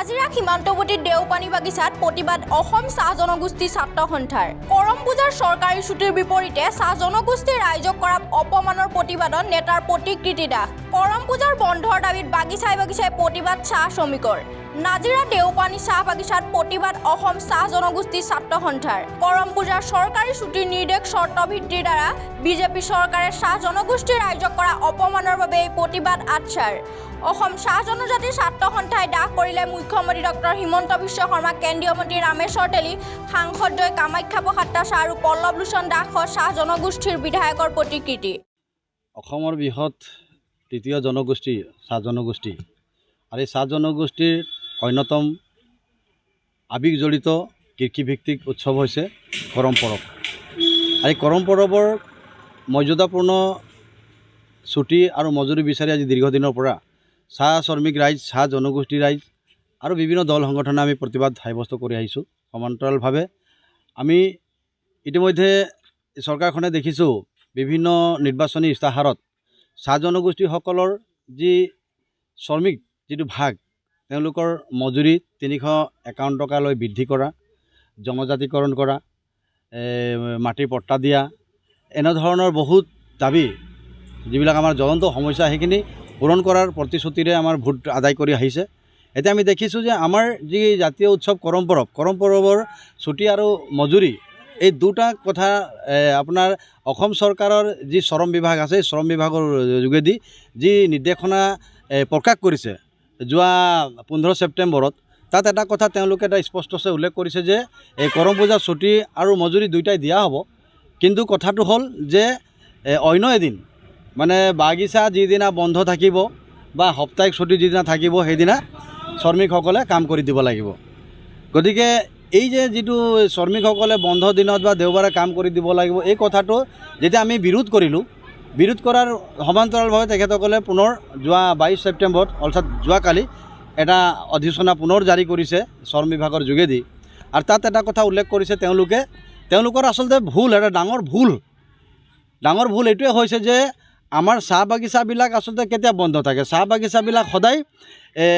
নাজিৰা সীমান্তৱৰ্তী দেওপানী বাগিচাত প্ৰতিবাদ অসম চাহ জনগোষ্ঠী ছাত্ৰ সন্থাৰ। কৰম পূজাৰ চৰকাৰী ছুটিৰ বিপৰীতে চাহ জনগোষ্ঠীৰ ৰাইজক কৰা অপমানৰ প্ৰতিবাদত নেতাৰ প্ৰতিকৃতি দাস। কৰম পূজাৰ বন্ধৰ দাবীত বাগিচাই বাগিচাই প্ৰতিবাদ চাহ শ্ৰমিকৰ। নাজিৰা দেওপানী চাহ বাগিচাত প্ৰতিবাদ অসম চাহ জনগোষ্ঠী ছাত্ৰ সন্থাৰ। কৰম পূজাৰ চৰকাৰী ছুটিৰ নিৰ্দেশ চৰ্ত ভিত্তিৰ দ্বাৰা বিজেপি চৰকাৰে চাহ জনগোষ্ঠীৰ ৰাইজক কৰা অপমানৰ বাবে এই প্ৰতিবাদ আচ্ছাৰ। অসম চাহ জনজাতিৰ ছাত্ৰ সন্থাই দাহ কৰিলে মুখ্যমন্ত্ৰী ডক্টৰ হিমন্ত বিশ্ব শৰ্মা, কেন্দ্ৰীয় মন্ত্ৰী ৰামেশ্বৰ তেলী, সাংসদদ্বয় কামাখ্যা প্ৰসাদ দাস আৰু পল্লৱ লোচন দাসৰ চাহ জনগোষ্ঠীৰ বিধায়কৰ প্ৰতিকৃতি। অসমৰ বৃহৎ তৃতীয় জনগোষ্ঠী চাহ জনগোষ্ঠী আৰু এই চাহ জনগোষ্ঠীৰ অন্যতম আৱেগজড়িত কৃষিভিত্তিক উৎসৱ হৈছে কৰম পৰৱ। আৰু এই কৰম পৰৱৰ মৰ্যাদাপূৰ্ণ ছুটি আৰু মজুৰি বিচাৰি আজি দীৰ্ঘদিনৰ পৰা চাহ শ্ৰমিক ৰাইজ, চাহ জনগোষ্ঠী ৰাইজ আৰু বিভিন্ন দল সংগঠনে আমি প্ৰতিবাদ সাব্যস্ত কৰি আহিছোঁ। সমান্তৰালভাৱে আমি ইতিমধ্যে চৰকাৰখনে দেখিছোঁ বিভিন্ন নিৰ্বাচনী ইস্তাহাৰত চাহ জনগোষ্ঠীসকলৰ যি শ্ৰমিক যিটো ভাগ, তেওঁলোকৰ মজুৰি 351 টকালৈ বৃদ্ধি কৰা, জনজাতিকৰণ কৰা, মাটিৰ পট্টা দিয়া, এনেধৰণৰ বহুত দাবী যিবিলাক আমাৰ জ্বলন্ত সমস্যা সেইখিনি পূৰণ কৰাৰ প্ৰতিশ্ৰুতিৰে আমাৰ ভোট আদায় কৰি আহিছে। এতিয়া আমি দেখিছোঁ যে আমাৰ যি জাতীয় উৎসৱ কৰম পৰৱৰ ছুটি আৰু মজুৰি, এই দুটা কথা আপোনাৰ অসম চৰকাৰৰ যি শ্ৰম বিভাগ আছে, শ্ৰম বিভাগৰ যোগেদি যি নিৰ্দেশনা প্ৰকাশ কৰিছে যোৱা 15 ছেপ্টেম্বৰত, তাত এটা কথা তেওঁলোকে এটা স্পষ্টকৈ উল্লেখ কৰিছে যে এই কৰম পূজাৰ ছুটি আৰু মজুৰি দুয়োটাই দিয়া হ'ব। কিন্তু কথাটো হ'ল যে অন্য এদিন মানে বাগিচা যিদিনা বন্ধ থাকিব বা সাপ্তাহিক ছুটি যিদিনা থাকিব সেইদিনা শ্ৰমিকসকলে কাম কৰি দিব লাগিব। গতিকে এই যে যিটো শ্ৰমিকসকলে বন্ধ দিনত বা দেওবাৰে কাম কৰি দিব লাগিব, এই কথাটো যেতিয়া আমি বিৰোধ কৰাৰ সমান্তৰালভাৱে তেখেতসকলে পুনৰ যোৱা 22 ছেপ্টেম্বৰত অৰ্থাৎ যোৱাকালি এটা অধিসূচনা পুনৰ জাৰি কৰিছে শ্ৰম বিভাগৰ যোগেদি। আৰু তাত এটা কথা উল্লেখ কৰিছে তেওঁলোকৰ আচলতে ভুল, এটা ডাঙৰ ভুল এইটোৱে হৈছে যে আমাৰ চাহ বাগিচাবিলাক আচলতে কেতিয়া বন্ধ থাকে? চাহ বাগিচাবিলাক সদায়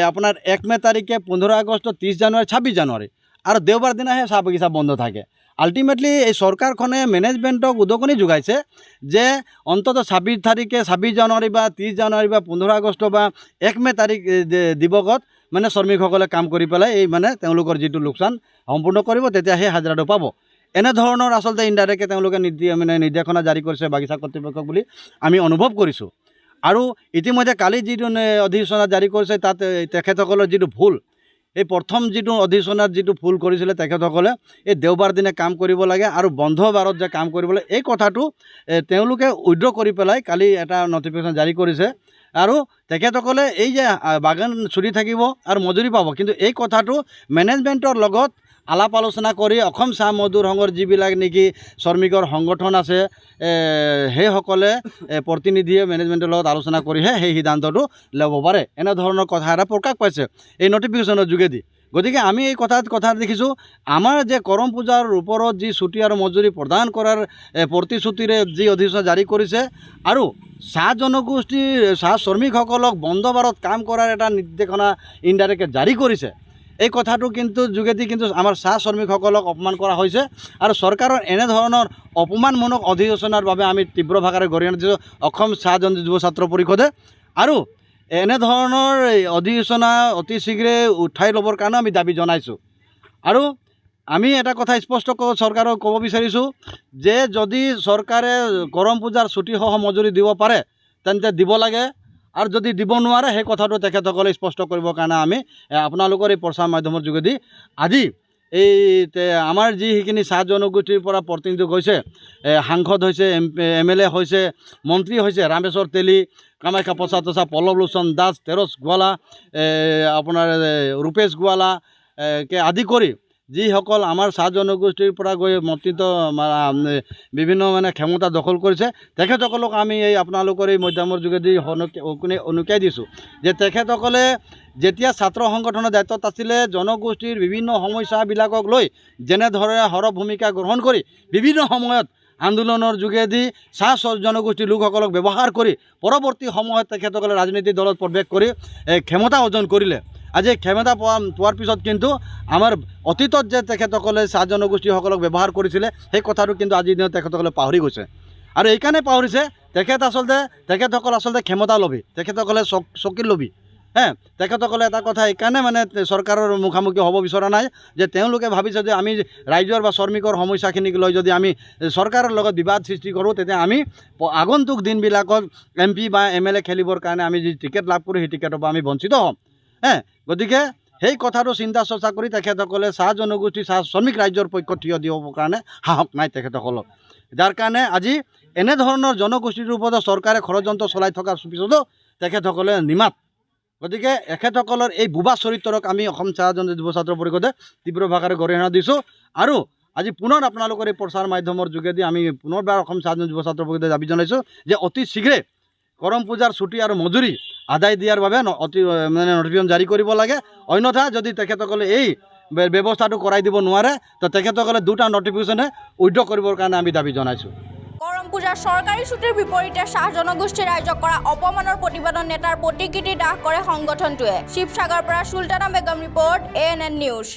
আপোনাৰ 1 মে তাৰিখে, 15 আগষ্ট, 30 জানুৱাৰী, 26 জানুৱাৰী আৰু দেওবাৰ দিনাহে চাহ বাগিচা বন্ধ থাকে। আল্টিমেটলি এই চৰকাৰখনে মেনেজমেণ্টক উদগনি যোগাইছে যে অন্ততঃ 26 তাৰিখে, 26 জানুৱাৰী বা 30 জানুৱাৰী বা 15 আগষ্ট বা 1 মে তাৰিখ দিৱসত মানে শ্ৰমিকসকলে কাম কৰি পেলাই এই মানে তেওঁলোকৰ যিটো লোকচান সম্পূৰ্ণ কৰিব, তেতিয়া সেই হাজিৰাটো পাব। এনেধৰণৰ আচলতে ইনডাইৰেক্টকৈ তেওঁলোকে নিৰ্দেশনা জাৰি কৰিছে বাগিচা কৰ্তৃপক্ষক বুলি আমি অনুভৱ কৰিছোঁ। আৰু ইতিমধ্যে কালি যিটো অধিসূচনা জাৰি কৰিছে তাত তেখেতসকলৰ যিটো ভুল, এই প্ৰথম যিটো অধিসূচনাত যিটো ভুল কৰিছিলে তেখেতসকলে এই দেওবাৰ দিনে কাম কৰিব লাগে আৰু বন্ধ বাৰত যে কাম কৰিব লাগে, এই কথাটো তেওঁলোকে উইড্ৰ কৰি পেলাই কালি এটা নটিফিকেশ্যন জাৰি কৰিছে। আৰু তেখেতসকলে এই যে বাগান চুৰি থাকিব আৰু মজুৰি পাব, কিন্তু এই কথাটো মেনেজমেণ্টৰ লগত আলাপ আলোচনা কৰি অসম চাহ মজদুৰ সংঘৰ যিবিলাক নেকি শ্ৰমিকৰ সংগঠন আছে সেইসকলে প্ৰতিনিধিয়ে মেনেজমেণ্টৰ লগত আলোচনা কৰিহে সেই সিদ্ধান্তটো ল'ব পাৰে, এনেধৰণৰ কথা এটা প্ৰকাশ পাইছে এই নটিফিকেশ্যনৰ যোগেদি। গতিকে আমি এই কথা দেখিছোঁ, আমাৰ যে কৰম পূজাৰ ওপৰত যি ছুটি আৰু মজুৰি প্ৰদান কৰাৰ প্ৰতিশ্ৰুতিৰে যি অধিসূচনা জাৰি কৰিছে আৰু চাহ জনগোষ্ঠীৰ চাহ শ্ৰমিকসকলক বন্ধ বাৰত কাম কৰাৰ এটা নিৰ্দেশনা ইনডাইৰেক্টকৈ জাৰি কৰিছে, এই কথাটো কিন্তু যোগেদি কিন্তু আমাৰ চাহ শ্ৰমিকসকলক অপমান কৰা হৈছে। আৰু চৰকাৰৰ এনেধৰণৰ অপমানমূলক অধিসূচনাৰ বাবে আমি তীব্ৰ ভাষাৰে গৰিহণা দিছোঁ অসম চাহ যুৱ ছাত্ৰ পৰিষদে। আৰু এনেধৰণৰ অধিসূচনা অতি শীঘ্ৰে উঠাই ল'বৰ কাৰণে আমি দাবী জনাইছোঁ। আৰু আমি এটা কথা স্পষ্ট চৰকাৰক ক'ব বিচাৰিছোঁ যে যদি চৰকাৰে কৰম পূজাৰ ছুটিসহ মজুৰি দিব পাৰে তেন্তে দিব লাগে, আৰু যদি দিব নোৱাৰে সেই কথাটো তেখেতসকলে স্পষ্ট কৰিবৰ কাৰণে আমি আপোনালোকৰ এই প্ৰচাৰ মাধ্যমৰ যোগেদি আজি এই আমাৰ যিখিনি চাহ জনগোষ্ঠীৰ পৰা প্ৰতিনিধি হৈছে, সাংসদ হৈছে, MLA হৈছে, মন্ত্ৰী হৈছে, ৰামেশ্বৰ তেলী, কামাখ্যা প্ৰসাদ দাস, পল্লৱ লোচন দাস, তেৰছ গোৱালা, আপোনাৰ ৰূপেশ গোৱালাকে আদি কৰি যিসকল আমাৰ চাহ জনগোষ্ঠীৰ পৰা গৈ মন্ত্ৰীত্ব বিভিন্ন মানে ক্ষমতা দখল কৰিছে, তেখেতসকলক আমি এই আপোনালোকৰ এই মাধ্যমৰ যোগেদি উনুকিয়াই দিছোঁ যে তেখেতসকলে যেতিয়া ছাত্ৰ সংগঠনৰ দায়িত্বত আছিলে জনগোষ্ঠীৰ বিভিন্ন সমস্যাবিলাকক লৈ যেনেদৰে সৰহ ভূমিকা গ্ৰহণ কৰি বিভিন্ন সময়ত আন্দোলনৰ যোগেদি চাহ জনগোষ্ঠীৰ লোকসকলক ব্যৱহাৰ কৰি পৰৱৰ্তী সময়ত তেখেতসকলে ৰাজনৈতিক দলত প্ৰৱেশ কৰি ক্ষমতা অৰ্জন কৰিলে। আজি ক্ষমতা পোৱাৰ পিছত কিন্তু আমাৰ অতীতত যে তেখেতসকলে চাহ জনগোষ্ঠীসকলক ব্যৱহাৰ কৰিছিলে সেই কথাটো কিন্তু আজিৰ দিনত তেখেতসকলে পাহৰি গৈছে আৰু এইকাৰণে পাহৰিছে তেখেতসকল আচলতে ক্ষমতা ল'বি তেখেতসকলে চকী ল'বি তেখেতসকলে এটা কথা এইকাৰণে মানে চৰকাৰৰ মুখামুখি হ'ব বিচৰা নাই যে তেওঁলোকে ভাবিছে যে আমি ৰাইজৰ বা শ্ৰমিকৰ সমস্যাখিনিক লৈ যদি আমি চৰকাৰৰ লগত বিবাদ সৃষ্টি কৰোঁ তেতিয়া আমি আগন্তুক দিনবিলাকত MP বা MLA খেলিবৰ কাৰণে আমি যি টিকেট লাভ কৰোঁ সেই টিকেটৰ পৰা আমি বঞ্চিত হ'ম গতিকে সেই কথাটো চিন্তা চৰ্চা কৰি তেখেতসকলে চাহ জনগোষ্ঠী চাহ শ্ৰমিক ৰাইজৰ পক্ষত থিয় দিবৰ কাৰণে সাহস নাই তেখেতসকলক যাৰ কাৰণে আজি এনেধৰণৰ জনগোষ্ঠীৰ ওপৰত চৰকাৰে ষড়যন্ত্ৰ চলাই থকাৰ পিছতো তেখেতসকলে নিমাত গতিকে এখেতসকলৰ এই বুবা চৰিত্ৰক আমি অসম চাহ যুৱ ছাত্ৰ পৰিষদে তীব্ৰ ভাষাৰে গৰিহণা দিছোঁ আৰু আজি পুনৰ আপোনালোকৰ এই প্ৰচাৰ মাধ্যমৰ যোগেদি আমি পুনৰবাৰ অসম চাহ যুৱ ছাত্ৰ পৰিষদে দাবী জনাইছোঁ যে অতি শীঘ্ৰে কৰম পূজাৰ ছুটি আৰু মজুৰি আদায় দিয়াৰ বাবে অতি মানে নটিফিকেশ্যন জাৰি কৰিব লাগে অন্যথা যদি তেখেতসকলে এই ব্যৱস্থাটো কৰাই দিব নোৱাৰে তো তেখেতসকলে দুটা নটিফিকেশ্যনে উইথড্ৰ কৰিবৰ কাৰণে আমি দাবী জনাইছোঁ কৰম পূজাৰ চৰকাৰী ছুটিৰ বিপৰীতে চাহ জনগোষ্ঠী ৰাইজক কৰা অপমানৰ প্ৰতিবাদত নেতাৰ প্ৰতিকৃতি দাহ কৰে সংগঠনটোৱে শিৱসাগৰৰ পৰা Sultana Begum report ANN news